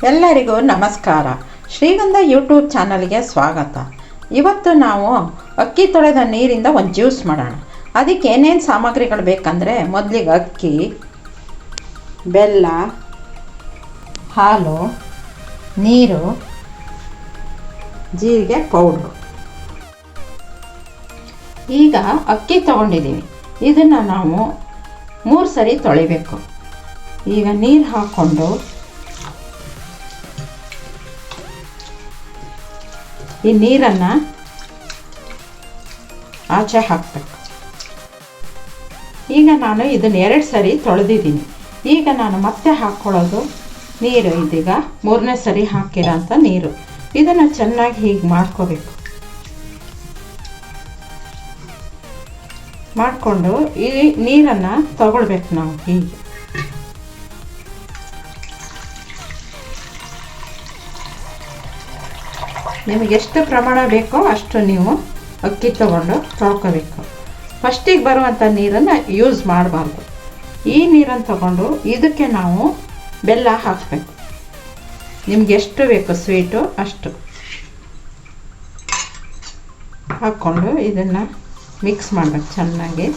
ಎಲ್ಲರಿಗೂ ನಮಸ್ಕಾರ. ಶ್ರೀಗಂಧ ಯೂಟ್ಯೂಬ್ ಚಾನಲ್ಗೆ ಸ್ವಾಗತ. ಇವತ್ತು ನಾವು ಅಕ್ಕಿ ತೊಳೆದ ನೀರಿಂದ ಒಂದು ಜ್ಯೂಸ್ ಮಾಡೋಣ. ಅದಕ್ಕೆ ಏನೇನು ಸಾಮಗ್ರಿಗಳು ಬೇಕಂದರೆ, ಮೊದಲಿಗೆ ಅಕ್ಕಿ, ಬೆಲ್ಲ, ಹಾಲು, ನೀರು, ಜೀರಿಗೆ ಪೌಡ್ರು. ಈಗ ಅಕ್ಕಿ ತೊಗೊಂಡಿದ್ದೀವಿ, ಇದನ್ನು ನಾವು 3 ಸರಿ ತೊಳಿಬೇಕು. ಈಗ ನೀರು ಹಾಕ್ಕೊಂಡು ಈ ನೀರನ್ನು ಆಚೆ ಹಾಕಬೇಕು. ಈಗ ನಾನು ಇದನ್ನು 2 ಸರಿ ತೊಳೆದಿದ್ದೀನಿ. ಈಗ ನಾನು ಮತ್ತೆ ಹಾಕ್ಕೊಳ್ಳೋದು ನೀರು. ಇದೀಗ 3ನೇ ಸರಿ ಹಾಕಿರೋಂಥ ನೀರು. ಇದನ್ನು ಚೆನ್ನಾಗಿ ಹೀಗೆ ಮಾಡ್ಕೋಬೇಕು. ಮಾಡಿಕೊಂಡು ಈ ನೀರನ್ನು ತಗೊಳ್ಬೇಕು ನಾವು. ಹೀಗೆ ನಿಮಗೆ ಎಷ್ಟು ಪ್ರಮಾಣ ಬೇಕೋ ಅಷ್ಟು ನೀವು ಅಕ್ಕಿ ತಗೊಂಡು ತೊಳ್ಕೋಬೇಕು. ಫಸ್ಟಿಗೆ ಬರುವಂಥ ನೀರನ್ನು ಯೂಸ್ ಮಾಡಬಾರ್ದು. ಈ ನೀರನ್ನು ತಗೊಂಡು ಇದಕ್ಕೆ ನಾವು ಬೆಲ್ಲ ಹಾಕಬೇಕು. ನಿಮ್ಗೆ ಎಷ್ಟು ಬೇಕು ಸ್ವೀಟು ಅಷ್ಟು ಹಾಕ್ಕೊಂಡು ಇದನ್ನು ಮಿಕ್ಸ್ ಮಾಡಬೇಕು ಚೆನ್ನಾಗಿ.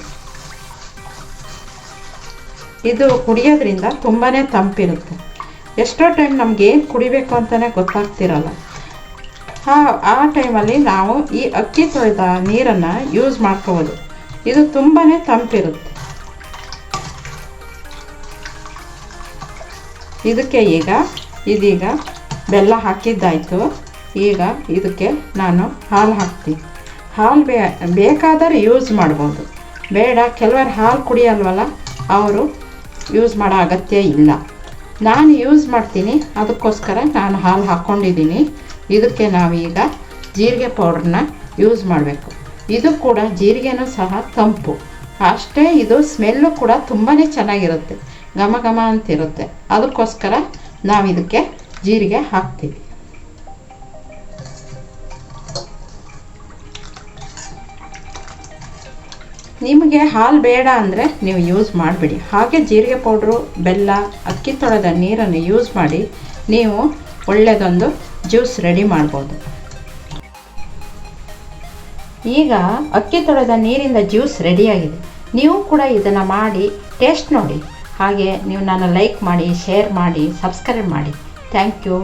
ಇದು ಕುಡಿಯೋದ್ರಿಂದ ತುಂಬಾ ತಂಪಿರುತ್ತೆ. ಎಷ್ಟೋ ಟೈಮ್ ನಮ್ಗೆ ಏನು ಕುಡಿಬೇಕು ಅಂತಲೇ ಗೊತ್ತಾಗ್ತಿರಲ್ಲ. ಆ ಟೈಮಲ್ಲಿ ನಾವು ಈ ಅಕ್ಕಿ ತೊಳೆದ ನೀರನ್ನು ಯೂಸ್ ಮಾಡ್ಕೋಬೋದು. ಇದು ತುಂಬಾ ತಂಪಿರುತ್ತೆ. ಇದಕ್ಕೆ ಇದೀಗ ಬೆಲ್ಲ ಹಾಕಿದ್ದಾಯಿತು. ಈಗ ಇದಕ್ಕೆ ನಾನು ಹಾಲು ಹಾಕ್ತೀನಿ. ಹಾಲು ಬೇಕಾದರೆ ಯೂಸ್ ಮಾಡ್ಬೋದು, ಬೇಡ ಕೆಲವರು ಹಾಲು ಕುಡಿಯಲ್ವಲ್ಲ, ಅವರು ಯೂಸ್ ಮಾಡೋ ಅಗತ್ಯ ಇಲ್ಲ. ನಾನು ಯೂಸ್ ಮಾಡ್ತೀನಿ, ಅದಕ್ಕೋಸ್ಕರ ನಾನು ಹಾಲು ಹಾಕ್ಕೊಂಡಿದ್ದೀನಿ. ಇದಕ್ಕೆ ನಾವೀಗ ಜೀರಿಗೆ ಪೌಡ್ರನ್ನ ಯೂಸ್ ಮಾಡಬೇಕು. ಇದು ಕೂಡ ಜೀರಿಗೆನೂ ಸಹ ತಂಪು ಅಷ್ಟೇ. ಇದು ಸ್ಮೆಲ್ಲು ಕೂಡ ತುಂಬಾ ಚೆನ್ನಾಗಿರುತ್ತೆ, ಘಮ ಘಮ ಅಂತಿರುತ್ತೆ. ಅದಕ್ಕೋಸ್ಕರ ನಾವು ಇದಕ್ಕೆ ಜೀರಿಗೆ ಹಾಕ್ತೀವಿ. ನಿಮಗೆ ಹಾಲು ಬೇಡ ಅಂದರೆ ನೀವು ಯೂಸ್ ಮಾಡಿಬಿಡಿ. ಹಾಗೆ ಜೀರಿಗೆ ಪೌಡ್ರು, ಬೆಲ್ಲ, ಅಕ್ಕಿ ತೊಳೆದ ನೀರನ್ನು ಯೂಸ್ ಮಾಡಿ ನೀವು ಒಳ್ಳೆಯದೊಂದು ಜ್ಯೂಸ್ ರೆಡಿ ಮಾಡ್ಬೋದು. ಈಗ ಅಕ್ಕಿ ತೊಳೆದ ನೀರಿಂದ ಜ್ಯೂಸ್ ರೆಡಿಯಾಗಿದೆ. ನೀವು ಕೂಡ ಇದನ್ನು ಮಾಡಿ ಟೇಸ್ಟ್ ನೋಡಿ. ಹಾಗೆ ನೀವು ನನ್ನ ಲೈಕ್ ಮಾಡಿ, ಶೇರ್ ಮಾಡಿ, ಸಬ್ಸ್ಕ್ರೈಬ್ ಮಾಡಿ. Thank you.